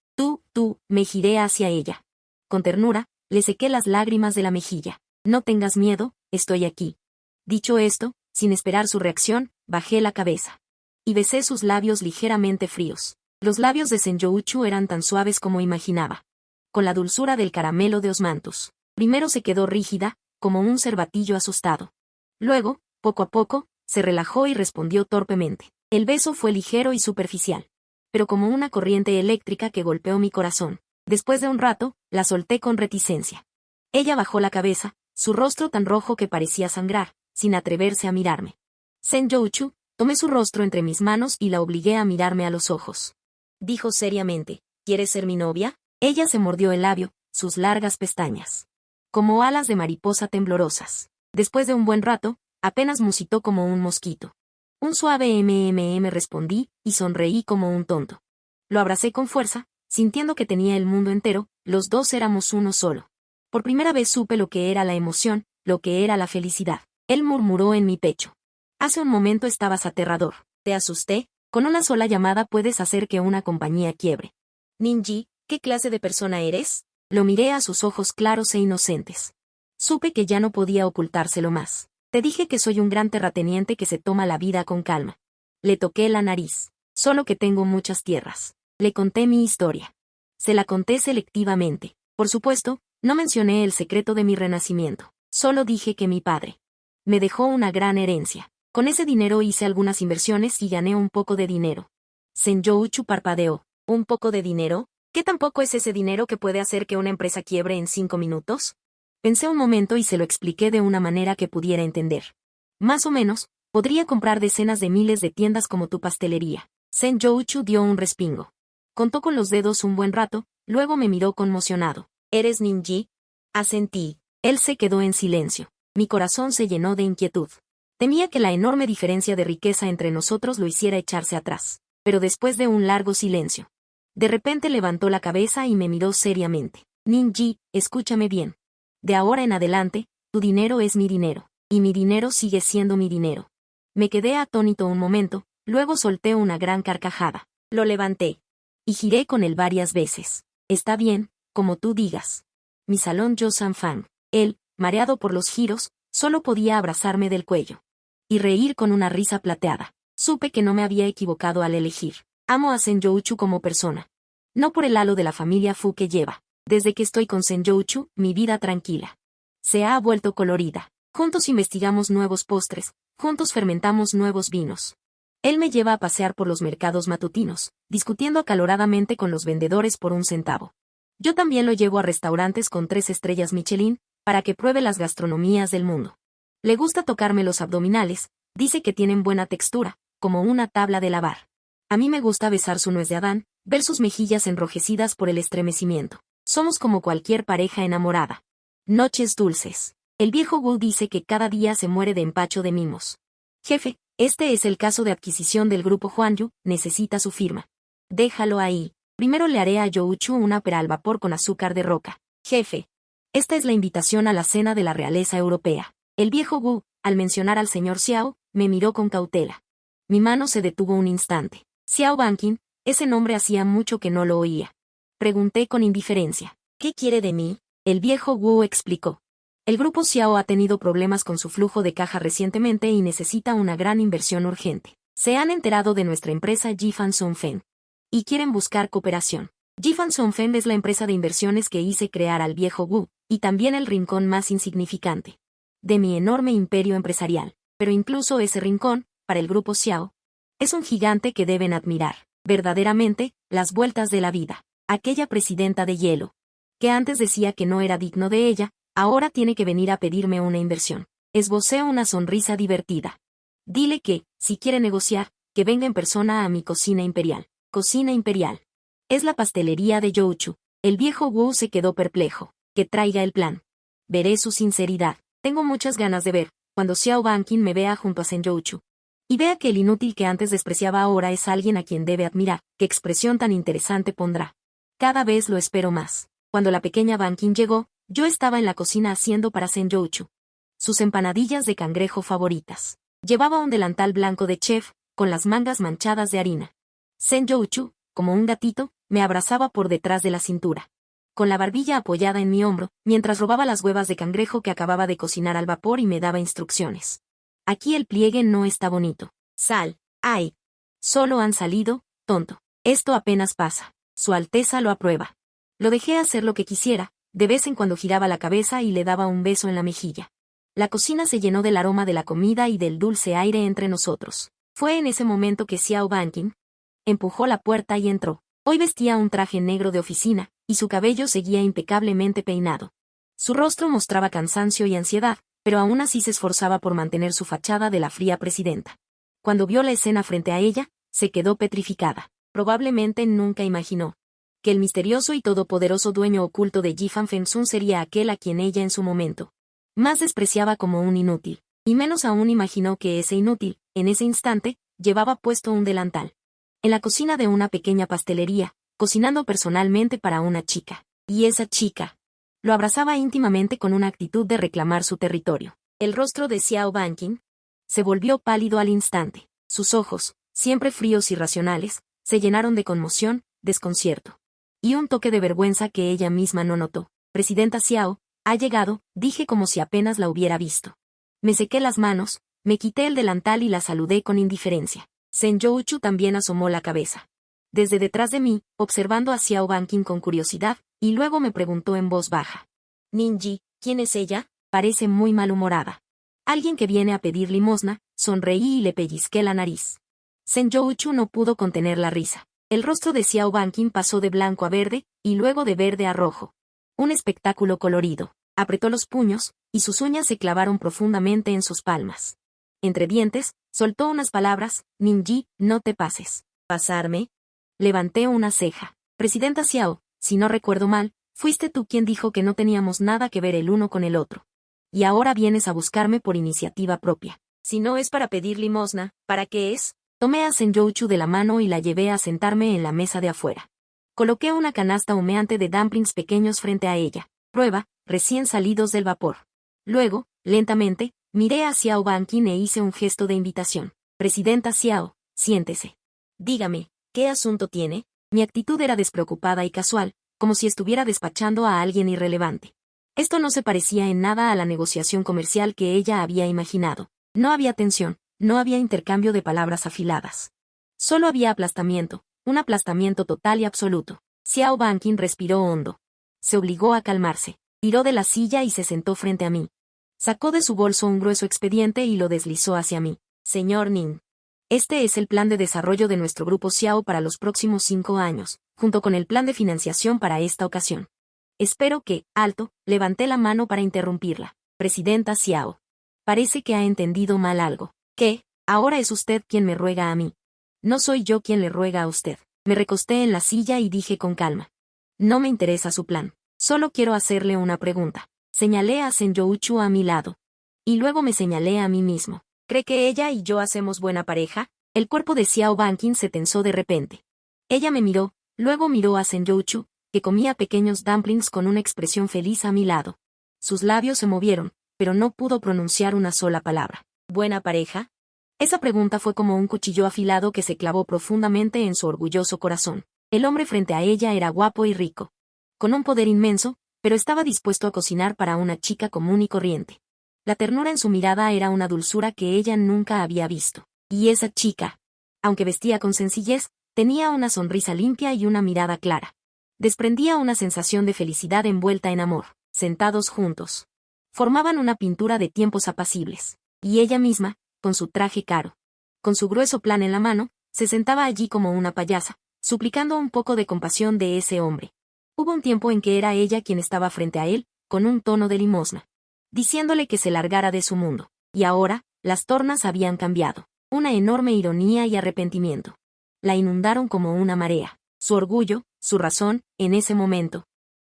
Speaker 1: Me giré hacia ella. Con ternura, le sequé las lágrimas de la mejilla. No tengas miedo, estoy aquí. Dicho esto, sin esperar su reacción, bajé la cabeza. Y besé sus labios ligeramente fríos. Los labios de Senjouchu eran tan suaves como imaginaba. Con la dulzura del caramelo de osmanthus. Primero se quedó rígida, como un cervatillo asustado. Luego, poco a poco, se relajó y respondió torpemente. El beso fue ligero y superficial. Pero como una corriente eléctrica que golpeó mi corazón. Después de un rato, la solté con reticencia. Ella bajó la cabeza, su rostro tan rojo que parecía sangrar, sin atreverse a mirarme. Senjouchu, tomé su rostro entre mis manos y la obligué a mirarme a los ojos. Dijo seriamente, ¿quieres ser mi novia? Ella se mordió el labio, sus largas pestañas. Como alas de mariposa temblorosas. Después de un buen rato, apenas musitó como un mosquito. Un suave respondí, y sonreí como un tonto. Lo abracé con fuerza, sintiendo que tenía el mundo entero, los dos éramos uno solo. Por primera vez supe lo que era la emoción, lo que era la felicidad. Él murmuró en mi pecho. Hace un momento estabas aterrador. ¿Te asusté? Con una sola llamada puedes hacer que una compañía quiebre. Ninji, ¿qué clase de persona eres? Lo miré a sus ojos claros e inocentes. Supe que ya no podía ocultárselo más. Te dije que soy un gran terrateniente que se toma la vida con calma. Le toqué la nariz. Solo que tengo muchas tierras. Le conté mi historia. Se la conté selectivamente. Por supuesto, no mencioné el secreto de mi renacimiento. Solo dije que mi padre me dejó una gran herencia. Con ese dinero hice algunas inversiones y gané un poco de dinero. Senjouchu parpadeó. ¿Un poco de dinero? ¿Qué tampoco es ese dinero que puede hacer que una empresa quiebre en 5 minutos? Pensé un momento y se lo expliqué de una manera que pudiera entender. Más o menos, podría comprar decenas de miles de tiendas como tu pastelería. Senjouchu dio un respingo. Contó con los dedos un buen rato, luego me miró conmocionado. ¿Eres Ninji? Asentí. Él se quedó en silencio. Mi corazón se llenó de inquietud. Temía que la enorme diferencia de riqueza entre nosotros lo hiciera echarse atrás. Pero después de un largo silencio. De repente levantó la cabeza y me miró seriamente. Ninji, escúchame bien. De ahora en adelante, tu dinero es mi dinero. Y mi dinero sigue siendo mi dinero. Me quedé atónito un momento, luego solté una gran carcajada. Lo levanté. Y giré con él varias veces. Está bien, como tú digas. Mi salón Joseon Fang. Él, mareado por los giros, solo podía abrazarme del cuello. Y reír con una risa plateada. Supe que no me había equivocado al elegir. Amo a Senjouchu como persona. No por el halo de la familia Fu que lleva. Desde que estoy con Senjouchu, mi vida tranquila se ha vuelto colorida. Juntos investigamos nuevos postres, juntos fermentamos nuevos vinos. Él me lleva a pasear por los mercados matutinos, discutiendo acaloradamente con los vendedores por 1 centavo. Yo también lo llevo a restaurantes con 3 estrellas Michelin, para que pruebe las gastronomías del mundo. Le gusta tocarme los abdominales, dice que tienen buena textura, como una tabla de lavar. A mí me gusta besar su nuez de Adán, ver sus mejillas enrojecidas por el estremecimiento. Somos como cualquier pareja enamorada. Noches dulces. El viejo Wu dice que cada día se muere de empacho de mimos. Jefe, este es el caso de adquisición del grupo Huanyu, necesita su firma. Déjalo ahí. Primero le haré a Youchu una pera al vapor con azúcar de roca. Jefe. Esta es la invitación a la cena de la realeza europea. El viejo Wu, al mencionar al señor Xiao, me miró con cautela. Mi mano se detuvo un instante. Xiao Banqin, ese nombre hacía mucho que no lo oía. Pregunté con indiferencia. ¿Qué quiere de mí? El viejo Wu explicó. El grupo Xiao ha tenido problemas con su flujo de caja recientemente y necesita una gran inversión urgente. Se han enterado de nuestra empresa Jifan Sonfen. Y quieren buscar cooperación. Jifan Sonfen es la empresa de inversiones que hice crear al viejo Wu, y también el rincón más insignificante de mi enorme imperio empresarial. Pero incluso ese rincón, para el grupo Xiao, es un gigante que deben admirar. Verdaderamente, las vueltas de la vida. Aquella presidenta de hielo, que antes decía que no era digno de ella, ahora tiene que venir a pedirme una inversión. Esbocé una sonrisa divertida. Dile que, si quiere negociar, que venga en persona a mi cocina imperial. Cocina imperial. Es la pastelería de Youchu. El viejo Wu se quedó perplejo. Que traiga el plan. Veré su sinceridad. Tengo muchas ganas de ver, cuando Xiao Banqin me vea junto a Senjouchu. Y vea que el inútil que antes despreciaba ahora es alguien a quien debe admirar. ¿Qué expresión tan interesante pondrá? Cada vez lo espero más. Cuando la pequeña Bankin llegó, yo estaba en la cocina haciendo para Senjouchu sus empanadillas de cangrejo favoritas. Llevaba un delantal blanco de chef, con las mangas manchadas de harina. Senjouchu, como un gatito, me abrazaba por detrás de la cintura, con la barbilla apoyada en mi hombro, mientras robaba las huevas de cangrejo que acababa de cocinar al vapor y me daba instrucciones. Aquí el pliegue no está bonito. Sal. Ay. Solo han salido, tonto. Esto apenas pasa. Su Alteza lo aprueba. Lo dejé hacer lo que quisiera, de vez en cuando giraba la cabeza y le daba un beso en la mejilla. La cocina se llenó del aroma de la comida y del dulce aire entre nosotros. Fue en ese momento que Xiao Banqing empujó la puerta y entró. Hoy vestía un traje negro de oficina, y su cabello seguía impecablemente peinado. Su rostro mostraba cansancio y ansiedad, pero aún así se esforzaba por mantener su fachada de la fría presidenta. Cuando vio la escena frente a ella, se quedó petrificada. Probablemente nunca imaginó que el misterioso y todopoderoso dueño oculto de Jifan Fengsun sería aquel a quien ella en su momento más despreciaba como un inútil, y menos aún imaginó que ese inútil, en ese instante, llevaba puesto un delantal. En la cocina de una pequeña pastelería, cocinando personalmente para una chica. Y esa chica lo abrazaba íntimamente con una actitud de reclamar su territorio. El rostro de Xiao Banqing se volvió pálido al instante. Sus ojos, siempre fríos y racionales, se llenaron de conmoción, desconcierto y un toque de vergüenza que ella misma no notó. Presidenta Xiao, ha llegado, dije como si apenas la hubiera visto. Me sequé las manos, me quité el delantal y la saludé con indiferencia. Senjouchu también asomó la cabeza desde detrás de mí, observando a Xiao Banqing con curiosidad, y luego me preguntó en voz baja. Ninji, ¿quién es ella? Parece muy malhumorada. Alguien que viene a pedir limosna. Sonreí y le pellizqué la nariz. Senjouchu no pudo contener la risa. El rostro de Xiao Banqing pasó de blanco a verde, y luego de verde a rojo. Un espectáculo colorido. Apretó los puños, y sus uñas se clavaron profundamente en sus palmas. Entre dientes, soltó unas palabras. Ninji, no te pases. ¿Pasarme? Levanté una ceja. Presidenta Xiao, si no recuerdo mal, fuiste tú quien dijo que no teníamos nada que ver el uno con el otro. Y ahora vienes a buscarme por iniciativa propia. Si no es para pedir limosna, ¿para qué es? Tomé a Senjouchu de la mano y la llevé a sentarme en la mesa de afuera. Coloqué una canasta humeante de dumplings pequeños frente a ella. Prueba, recién salidos del vapor. Luego, lentamente, miré a Xiao Banqing e hice un gesto de invitación. Presidenta Xiao, siéntese. Dígame, ¿qué asunto tiene? Mi actitud era despreocupada y casual, como si estuviera despachando a alguien irrelevante. Esto no se parecía en nada a la negociación comercial que ella había imaginado. No había tensión, no había intercambio de palabras afiladas. Solo había aplastamiento, un aplastamiento total y absoluto. Xiao Banqing respiró hondo. Se obligó a calmarse. Tiró de la silla y se sentó frente a mí. Sacó de su bolso un grueso expediente y lo deslizó hacia mí. Señor Nin. Este es el plan de desarrollo de nuestro grupo Xiao para los próximos 5 años, junto con el plan de financiación para esta ocasión. Espero que, alto, levanté la mano para interrumpirla. Presidenta Xiao. Parece que ha entendido mal algo. ¿Qué? Ahora es usted quien me ruega a mí. No soy yo quien le ruega a usted. Me recosté en la silla y dije con calma. No me interesa su plan. Solo quiero hacerle una pregunta. Señalé a Senjouchu a mi lado. Y luego me señalé a mí mismo. ¿Cree que ella y yo hacemos buena pareja? El cuerpo de Xiao Banqing se tensó de repente. Ella me miró, luego miró a Senjouchu, que comía pequeños dumplings con una expresión feliz a mi lado. Sus labios se movieron, pero no pudo pronunciar una sola palabra. ¿Buena pareja? Esa pregunta fue como un cuchillo afilado que se clavó profundamente en su orgulloso corazón. El hombre frente a ella era guapo y rico, con un poder inmenso, pero estaba dispuesto a cocinar para una chica común y corriente. La ternura en su mirada era una dulzura que ella nunca había visto. Y esa chica, aunque vestía con sencillez, tenía una sonrisa limpia y una mirada clara. Desprendía una sensación de felicidad envuelta en amor. Sentados juntos, formaban una pintura de tiempos apacibles. Y ella misma, con su traje caro, con su grueso plan en la mano, se sentaba allí como una payasa, suplicando un poco de compasión de ese hombre. Hubo un tiempo en que era ella quien estaba frente a él, con un tono de limosna, diciéndole que se largara de su mundo. Y ahora, las tornas habían cambiado. Una enorme ironía y arrepentimiento la inundaron como una marea. Su orgullo, su razón, en ese momento,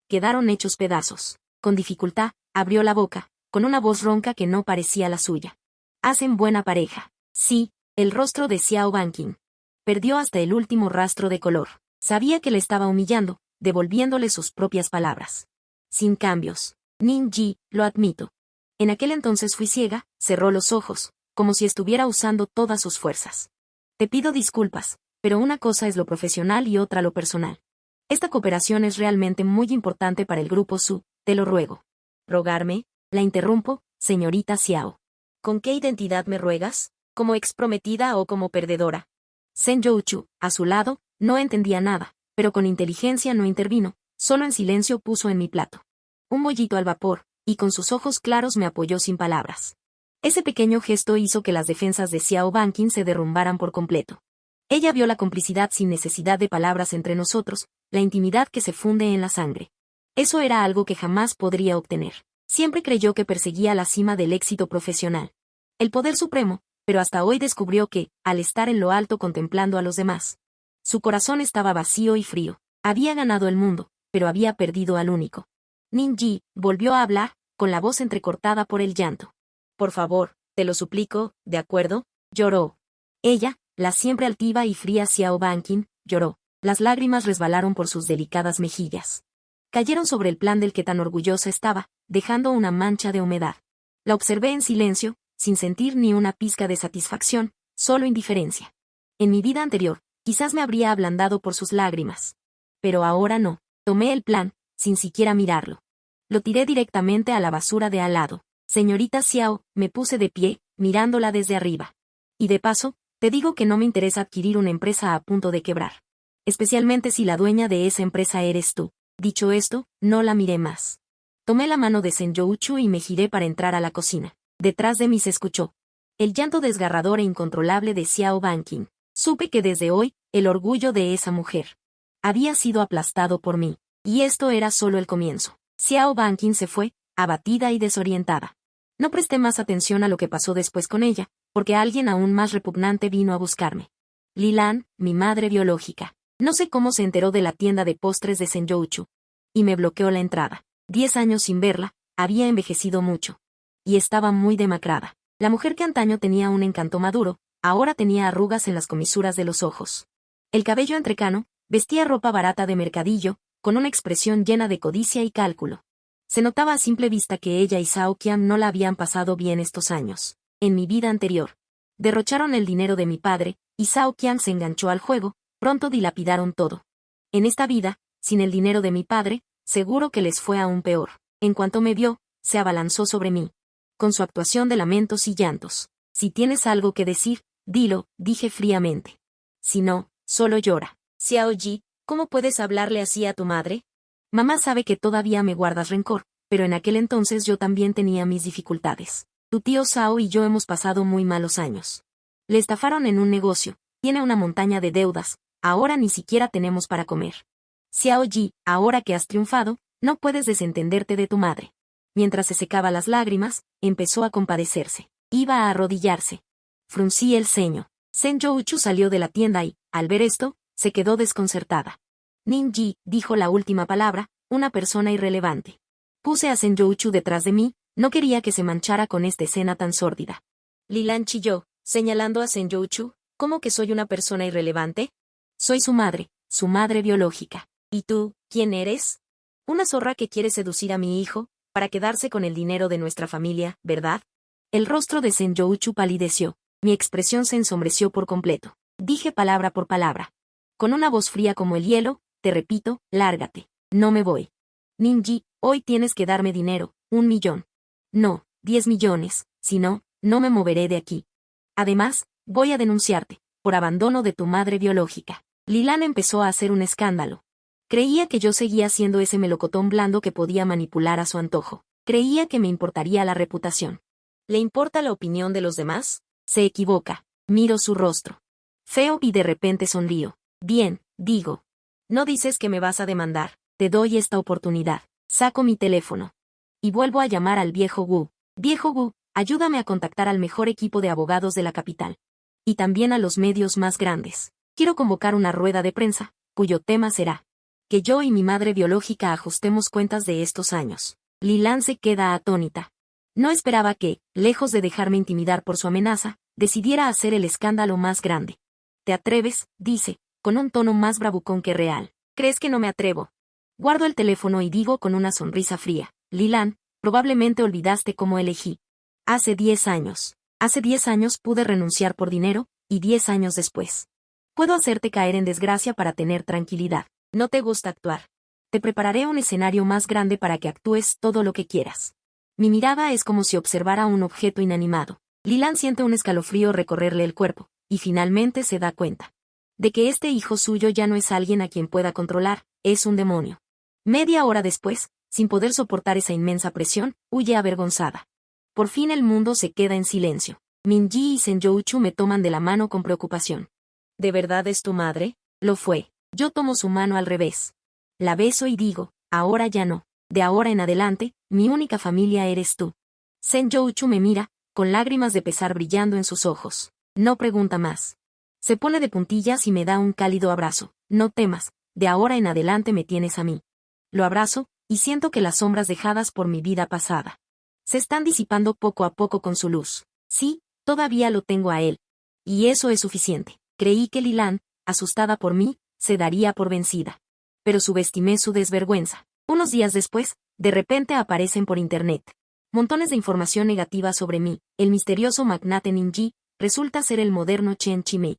Speaker 1: quedaron hechos pedazos. Con dificultad, abrió la boca, con una voz ronca que no parecía la suya. Hacen buena pareja. Sí, El rostro de Xiao Banqing perdió hasta el último rastro de color. Sabía que le estaba humillando, devolviéndole sus propias palabras. Sin cambios. Ning-Yi, lo admito. En aquel entonces fui ciega, cerró los ojos, como si estuviera usando todas sus fuerzas. Te pido disculpas, pero una cosa es lo profesional y otra lo personal. Esta cooperación es realmente muy importante para el grupo Su, te lo ruego. ¿Rogarme? La interrumpo, señorita Xiao. ¿Con qué identidad me ruegas? ¿Como exprometida o como perdedora? Zhen Youchu, a su lado, no entendía nada, pero con inteligencia no intervino, solo en silencio puso en mi plato un bollito al vapor, y con sus ojos claros me apoyó sin palabras. Ese pequeño gesto hizo que las defensas de Xiao Banqing se derrumbaran por completo. Ella vio la complicidad sin necesidad de palabras entre nosotros, la intimidad que se funde en la sangre. Eso era algo que jamás podría obtener. Siempre creyó que perseguía la cima del éxito profesional. El poder supremo, pero hasta hoy descubrió que, al estar en lo alto contemplando a los demás, su corazón estaba vacío y frío. Había ganado el mundo, pero había perdido al único. Ning-Yi volvió a hablar, con la voz entrecortada por el llanto. Por favor, te lo suplico, ¿de acuerdo? Lloró. Ella, la siempre altiva y fría Xiao Banqing, lloró. Las lágrimas resbalaron por sus delicadas mejillas. Cayeron sobre el plan del que tan orgullosa estaba, dejando una mancha de humedad. La observé en silencio, sin sentir ni una pizca de satisfacción, solo indiferencia. En mi vida anterior, quizás me habría ablandado por sus lágrimas. Pero ahora no. Tomé el plan, sin siquiera mirarlo. Lo tiré directamente a la basura de al lado. Señorita Xiao, me puse de pie, mirándola desde arriba. Y de paso, te digo que no me interesa adquirir una empresa a punto de quebrar. Especialmente si la dueña de esa empresa eres tú. Dicho esto, no la miré más. Tomé la mano de Zhen Youchu y me giré para entrar a la cocina. Detrás de mí se escuchó el llanto desgarrador e incontrolable de Xiao Banqing. Supe que desde hoy, el orgullo de esa mujer había sido aplastado por mí. Y esto era solo el comienzo. Xiao Banqing se fue, abatida y desorientada. No presté más atención a lo que pasó después con ella, porque alguien aún más repugnante vino a buscarme. Lilan, mi madre biológica. No sé cómo se enteró de la tienda de postres de Zhen Youchu. Y me bloqueó la entrada. 10 años sin verla, había envejecido mucho. Y estaba muy demacrada. La mujer que antaño tenía un encanto maduro, ahora tenía arrugas en las comisuras de los ojos. El cabello entrecano, vestía ropa barata de mercadillo, con una expresión llena de codicia y cálculo. Se notaba a simple vista que ella y Zhao Qian no la habían pasado bien estos años. En mi vida anterior, derrocharon el dinero de mi padre, y Zhao Qian se enganchó al juego, pronto dilapidaron todo. En esta vida, sin el dinero de mi padre, seguro que les fue aún peor. En cuanto me vio, se abalanzó sobre mí. Con su actuación de lamentos y llantos. Si tienes algo que decir, dilo, dije fríamente. Si no, solo llora. Xiao Ji, ¿cómo puedes hablarle así a tu madre? Mamá sabe que todavía me guardas rencor, pero en aquel entonces yo también tenía mis dificultades. Tu tío Zhao y yo hemos pasado muy malos años. Le estafaron en un negocio, tiene una montaña de deudas, ahora ni siquiera tenemos para comer. Xiao Ji, ahora que has triunfado, no puedes desentenderte de tu madre. Mientras se secaba las lágrimas, empezó a compadecerse. Iba a arrodillarse. Fruncí el ceño. Zhen Youchu salió de la tienda y, al ver esto, se quedó desconcertada. Ning-Yi, dijo la última palabra, una persona irrelevante. Puse a Zhen Youchu detrás de mí, no quería que se manchara con esta escena tan sórdida. Lilan chilló, señalando a Zhen Youchu, ¿cómo que soy una persona irrelevante? Soy su madre biológica. ¿Y tú, quién eres? Una zorra que quiere seducir a mi hijo, para quedarse con el dinero de nuestra familia, ¿verdad? El rostro de Zhen Youchu palideció, mi expresión se ensombreció por completo. Dije palabra por palabra. Con una voz fría como el hielo, te repito, lárgate. No me voy. Ning-Yi, hoy tienes que darme dinero, 1 millón. No, 10 millones, si no, no me moveré de aquí. Además, voy a denunciarte, por abandono de tu madre biológica. Lilan empezó a hacer un escándalo. Creía que yo seguía siendo ese melocotón blando que podía manipular a su antojo. Creía que me importaría la reputación. ¿Le importa la opinión de los demás? Se equivoca. Miro su rostro. Feo y de repente sonrío. Bien, digo. No dices que me vas a demandar. Te doy esta oportunidad. Saco mi teléfono. Y vuelvo a llamar al viejo Wu. Viejo Wu, ayúdame a contactar al mejor equipo de abogados de la capital. Y también a los medios más grandes. Quiero convocar una rueda de prensa, cuyo tema será que yo y mi madre biológica ajustemos cuentas de estos años. Lilan se queda atónita. No esperaba que, lejos de dejarme intimidar por su amenaza, decidiera hacer el escándalo más grande. ¿Te atreves?, dice, con un tono más bravucón que real. ¿Crees que no me atrevo? Guardo el teléfono y digo con una sonrisa fría, Leland, probablemente olvidaste cómo elegí. Hace 10 años. Hace 10 años pude renunciar por dinero, y 10 años después. Puedo hacerte caer en desgracia para tener tranquilidad. No te gusta actuar. Te prepararé un escenario más grande para que actúes todo lo que quieras. Mi mirada es como si observara un objeto inanimado. Leland siente un escalofrío recorrerle el cuerpo, y finalmente se da cuenta de que este hijo suyo ya no es alguien a quien pueda controlar, es un demonio. Media hora después, sin poder soportar esa inmensa presión, huye avergonzada. Por fin el mundo se queda en silencio. Min-ji y Sen-Youchu me toman de la mano con preocupación. ¿De verdad es tu madre? Lo fue. Yo tomo su mano al revés. La beso y digo, ahora ya no. De ahora en adelante, mi única familia eres tú. Sen-Youchu me mira, con lágrimas de pesar brillando en sus ojos. No pregunta más. Se pone de puntillas y me da un cálido abrazo. No temas, de ahora en adelante me tienes a mí. Lo abrazo, y siento que las sombras dejadas por mi vida pasada se están disipando poco a poco con su luz. Sí, todavía lo tengo a él. Y eso es suficiente. Creí que Leland, asustada por mí, se daría por vencida. Pero subestimé su desvergüenza. Unos días después, de repente aparecen por internet montones de información negativa sobre mí. El misterioso magnate Min-ji resulta ser el moderno Chen Chimei.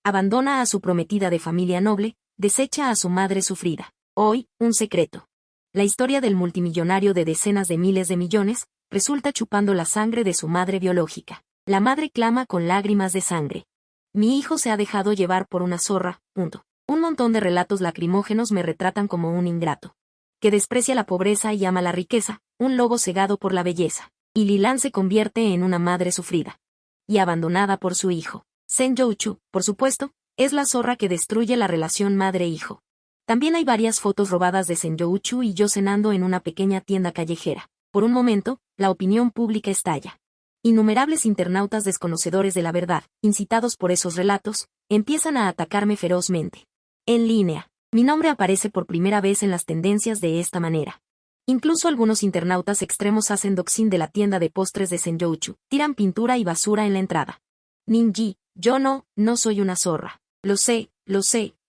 Speaker 1: Abandona a su prometida de familia noble, desecha a su madre sufrida. Hoy, un secreto. La historia del multimillonario de decenas de miles de millones, resulta chupando la sangre de su madre biológica. La madre clama con lágrimas de sangre. Mi hijo se ha dejado llevar por una zorra, punto. Un montón de relatos lacrimógenos me retratan como un ingrato que desprecia la pobreza y ama la riqueza, un lobo cegado por la belleza. Y Leland se convierte en una madre sufrida y abandonada por su hijo. Sen-Youchu, por supuesto, es la zorra que destruye la relación madre-hijo. También hay varias fotos robadas de Sen-Youchu y yo cenando en una pequeña tienda callejera. Por un momento, la opinión pública estalla. Innumerables internautas desconocedores de la verdad, incitados por esos relatos, empiezan a atacarme ferozmente. En línea, mi nombre aparece por primera vez en las tendencias de esta manera. Incluso algunos internautas extremos hacen doxing de la tienda de postres de Sen-Youchu, tiran pintura y basura en la entrada. Min-ji, yo no soy una zorra. Lo sé,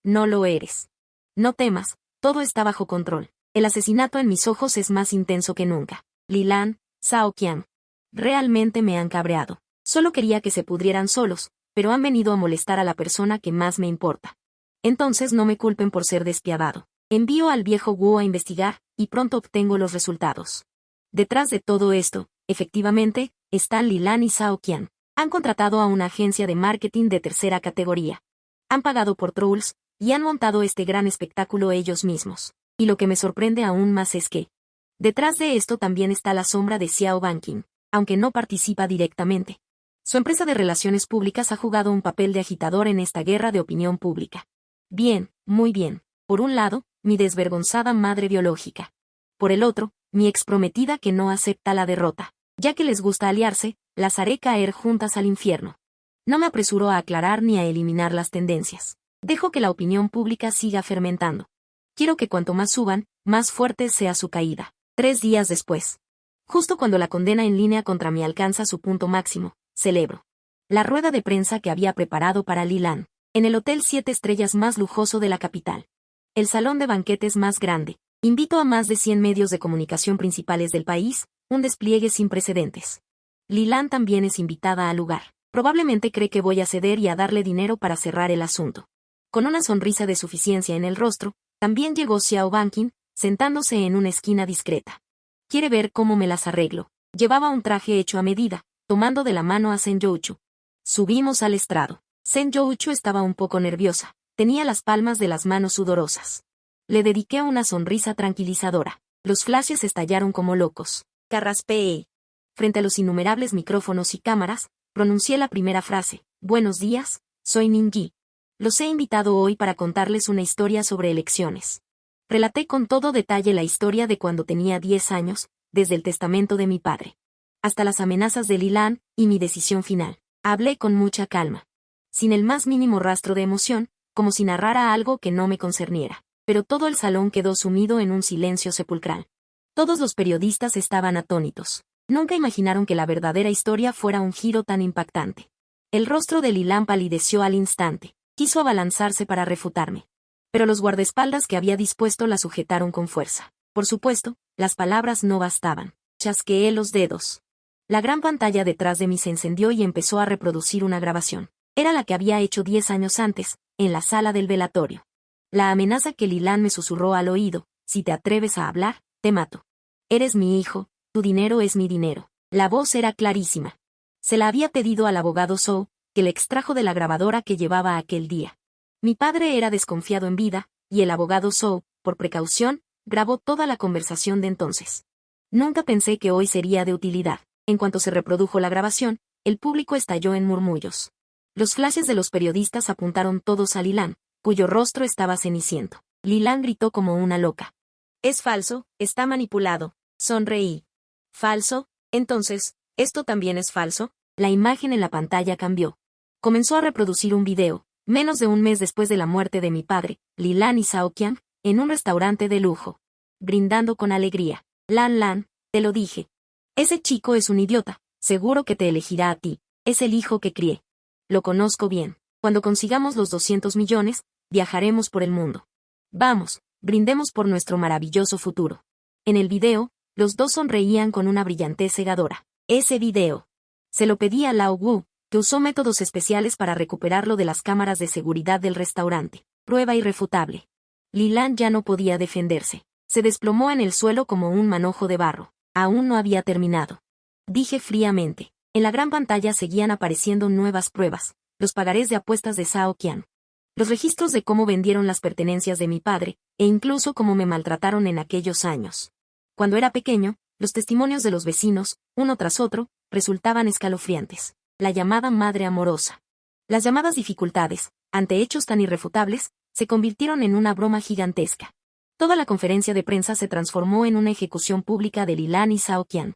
Speaker 1: no lo eres. No temas, todo está bajo control. El asesinato en mis ojos es más intenso que nunca. Leland, Zhao-qian. Realmente me han cabreado. Solo quería que se pudrieran solos, pero han venido a molestar a la persona que más me importa. Entonces no me culpen por ser despiadado. Envío al viejo Wu a investigar, y pronto obtengo los resultados. Detrás de todo esto, efectivamente, están Leland y Zhao-qian. Han contratado a una agencia de marketing de tercera categoría. Han pagado por trolls, y han montado este gran espectáculo ellos mismos. Y lo que me sorprende aún más es que detrás de esto también está la sombra de Xiao Banqing, aunque no participa directamente. Su empresa de relaciones públicas ha jugado un papel de agitador en esta guerra de opinión pública. Bien, muy bien. Por un lado, mi desvergonzada madre biológica. Por el otro, mi exprometida que no acepta la derrota. Ya que les gusta aliarse, las haré caer juntas al infierno. No me apresuro a aclarar ni a eliminar las tendencias. Dejo que la opinión pública siga fermentando. Quiero que cuanto más suban, más fuerte sea su caída. 3 días después. Justo cuando la condena en línea contra mí alcanza su punto máximo, celebro la rueda de prensa que había preparado para Leland, en el hotel 7 estrellas más lujoso de la capital. El salón de banquetes más grande. Invito a más de 100 medios de comunicación principales del país, un despliegue sin precedentes. Leland también es invitada al lugar. Probablemente cree que voy a ceder y a darle dinero para cerrar el asunto. Con una sonrisa de suficiencia en el rostro, también llegó Xiao Banqing, sentándose en una esquina discreta. Quiere ver cómo me las arreglo. Llevaba un traje hecho a medida, tomando de la mano a Sen-Youchu. Subimos al estrado. Sen-Youchu estaba un poco nerviosa, tenía las palmas de las manos sudorosas. Le dediqué una sonrisa tranquilizadora. Los flashes estallaron como locos. Carraspeé. Frente a los innumerables micrófonos y cámaras, pronuncié la primera frase. Buenos días, soy Min-ji. Los he invitado hoy para contarles una historia sobre elecciones. Relaté con todo detalle la historia de cuando tenía 10 años, desde el testamento de mi padre hasta las amenazas de Leland y mi decisión final. Hablé con mucha calma, sin el más mínimo rastro de emoción, como si narrara algo que no me concerniera. Pero todo el salón quedó sumido en un silencio sepulcral. Todos los periodistas estaban atónitos. Nunca imaginaron que la verdadera historia fuera un giro tan impactante. El rostro de Lilan palideció al instante. Quiso abalanzarse para refutarme. Pero los guardaespaldas que había dispuesto la sujetaron con fuerza. Por supuesto, las palabras no bastaban. Chasqueé los dedos. La gran pantalla detrás de mí se encendió y empezó a reproducir una grabación. Era la que había hecho 10 años antes, en la sala del velatorio. La amenaza que Lilan me susurró al oído: si te atreves a hablar, te mato. Eres mi hijo, tu dinero es mi dinero. La voz era clarísima. Se la había pedido al abogado Zhou, que le extrajo de la grabadora que llevaba aquel día. Mi padre era desconfiado en vida, y el abogado Zhou, por precaución, grabó toda la conversación de entonces. Nunca pensé que hoy sería de utilidad. En cuanto se reprodujo la grabación, el público estalló en murmullos. Los flashes de los periodistas apuntaron todos a Lilan, cuyo rostro estaba ceniciento. Lilan gritó como una loca. Es falso, está manipulado. Sonreí. ¿Falso? Entonces, ¿esto también es falso? La imagen en la pantalla cambió. Comenzó a reproducir un video, menos de un mes después de la muerte de mi padre, Lilan y Zhao Qian, en un restaurante de lujo. Brindando con alegría. Lan, te lo dije. Ese chico es un idiota, seguro que te elegirá a ti. Es el hijo que crié. Lo conozco bien. Cuando consigamos los 200 millones, viajaremos por el mundo. Vamos, brindemos por nuestro maravilloso futuro. En el video, los dos sonreían con una brillantez cegadora. Ese video. Se lo pedí a Lao Wu, que usó métodos especiales para recuperarlo de las cámaras de seguridad del restaurante. Prueba irrefutable. Lilan ya no podía defenderse. Se desplomó en el suelo como un manojo de barro. Aún no había terminado. Dije fríamente. En la gran pantalla seguían apareciendo nuevas pruebas. Los pagarés de apuestas de Zhao Qian. Los registros de cómo vendieron las pertenencias de mi padre, e incluso cómo me maltrataron en aquellos años. Cuando era pequeño, los testimonios de los vecinos, uno tras otro, resultaban escalofriantes. La llamada madre amorosa. Las llamadas dificultades, ante hechos tan irrefutables, se convirtieron en una broma gigantesca. Toda la conferencia de prensa se transformó en una ejecución pública de Lilan y Zhao Qian.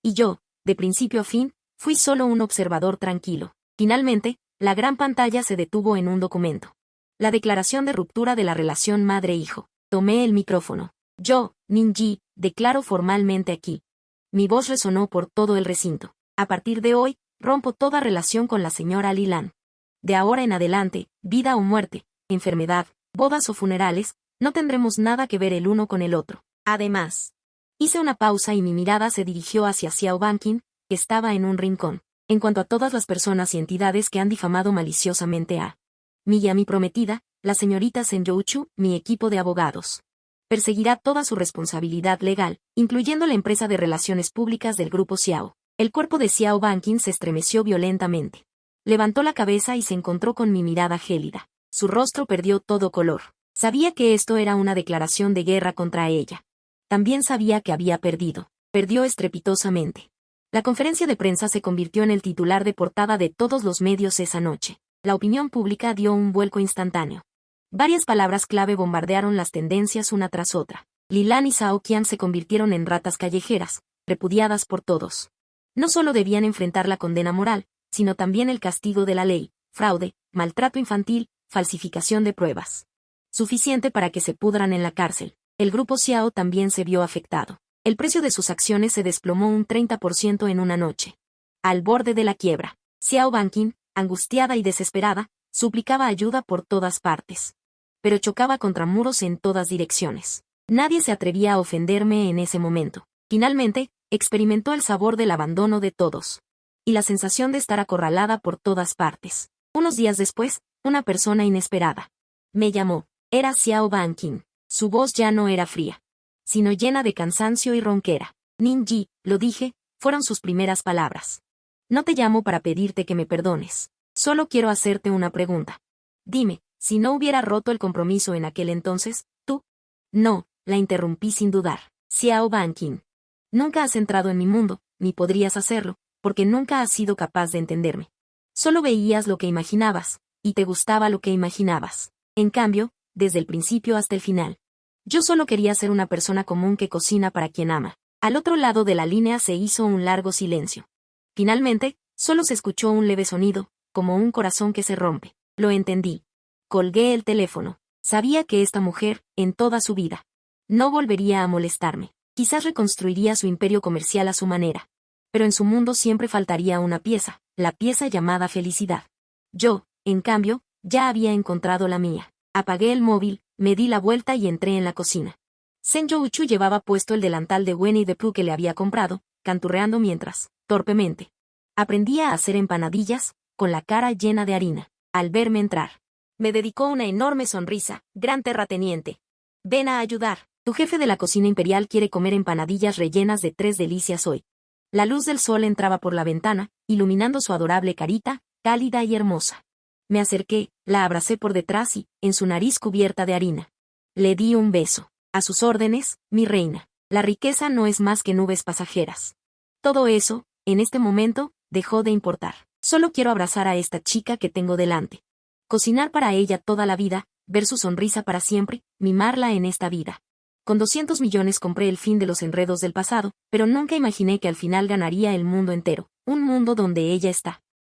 Speaker 1: Y yo, de principio a fin, fui solo un observador tranquilo. Finalmente, la gran pantalla se detuvo en un documento. La declaración de ruptura de la relación madre-hijo. Tomé el micrófono. Yo, Ninji, declaro formalmente aquí. Mi voz resonó por todo el recinto. A partir de hoy, rompo toda relación con la señora Lilan. De ahora en adelante, vida o muerte, enfermedad, bodas o funerales, no tendremos nada que ver el uno con el otro. Además, hice una pausa y mi mirada se dirigió hacia Xiao Banqin, que estaba en un rincón. En cuanto a todas las personas y entidades que han difamado maliciosamente a mí y a mi prometida, la señorita Zhen Youchu, mi equipo de abogados perseguirá toda su responsabilidad legal, incluyendo la empresa de relaciones públicas del grupo Xiao. El cuerpo de Xiao Banqin se estremeció violentamente. Levantó la cabeza y se encontró con mi mirada gélida. Su rostro perdió todo color. Sabía que esto era una declaración de guerra contra ella. También sabía que había perdido. Perdió estrepitosamente. La conferencia de prensa se convirtió en el titular de portada de todos los medios esa noche. La opinión pública dio un vuelco instantáneo. Varias palabras clave bombardearon las tendencias una tras otra. Lilan y Zhao Qian se convirtieron en ratas callejeras, repudiadas por todos. No solo debían enfrentar la condena moral, sino también el castigo de la ley, fraude, maltrato infantil, falsificación de pruebas. Suficiente para que se pudran en la cárcel. El grupo Xiao también se vio afectado. El precio de sus acciones se desplomó un 30% en una noche. Al borde de la quiebra, Xiao Banqin, angustiada y desesperada, suplicaba ayuda por todas partes. Pero chocaba contra muros en todas direcciones. Nadie se atrevía a ofenderme en ese momento. Finalmente, experimentó el sabor del abandono de todos. Y la sensación de estar acorralada por todas partes. Unos días después, una persona inesperada me llamó. Era Xiao Banqin. Su voz ya no era fría, sino llena de cansancio y ronquera. Ninji, lo dije, fueron sus primeras palabras. No te llamo para pedirte que me perdones. Solo quiero hacerte una pregunta. Dime, si no hubiera roto el compromiso en aquel entonces, ¿tú? No, la interrumpí sin dudar. Xiao Banqin. Nunca has entrado en mi mundo, ni podrías hacerlo, porque nunca has sido capaz de entenderme. Solo veías lo que imaginabas, y te gustaba lo que imaginabas. En cambio, desde el principio hasta el final. Yo solo quería ser una persona común que cocina para quien ama. Al otro lado de la línea se hizo un largo silencio. Finalmente, solo se escuchó un leve sonido, como un corazón que se rompe. Lo entendí. Colgué el teléfono. Sabía que esta mujer, en toda su vida, no volvería a molestarme. Quizás reconstruiría su imperio comercial a su manera. pero en su mundo siempre faltaría una pieza, la pieza llamada felicidad. Yo, en cambio, ya había encontrado la mía. Apagué el móvil, me di la vuelta y entré en la cocina. Senjou-chu llevaba puesto el delantal de Winnie the Pooh que le había comprado, canturreando mientras, torpemente, aprendía a hacer empanadillas, con la cara llena de harina. Al verme entrar, me dedicó una enorme sonrisa. Gran terrateniente. Ven a ayudar. Tu jefe de la cocina imperial quiere comer empanadillas rellenas de 3 delicias hoy. La luz del sol entraba por la ventana, iluminando su adorable carita, cálida y hermosa. Me acerqué, la abracé por detrás y, en su nariz cubierta de harina, le di un beso. A sus órdenes, mi reina. La riqueza no es más que nubes pasajeras. Todo eso, en este momento, dejó de importar. Solo quiero abrazar a esta chica que tengo delante. Cocinar para ella toda la vida, ver su sonrisa para siempre, mimarla en esta vida. Con 200 millones compré el fin de los enredos del pasado, pero nunca imaginé que al final ganaría el mundo entero, un mundo donde ella está.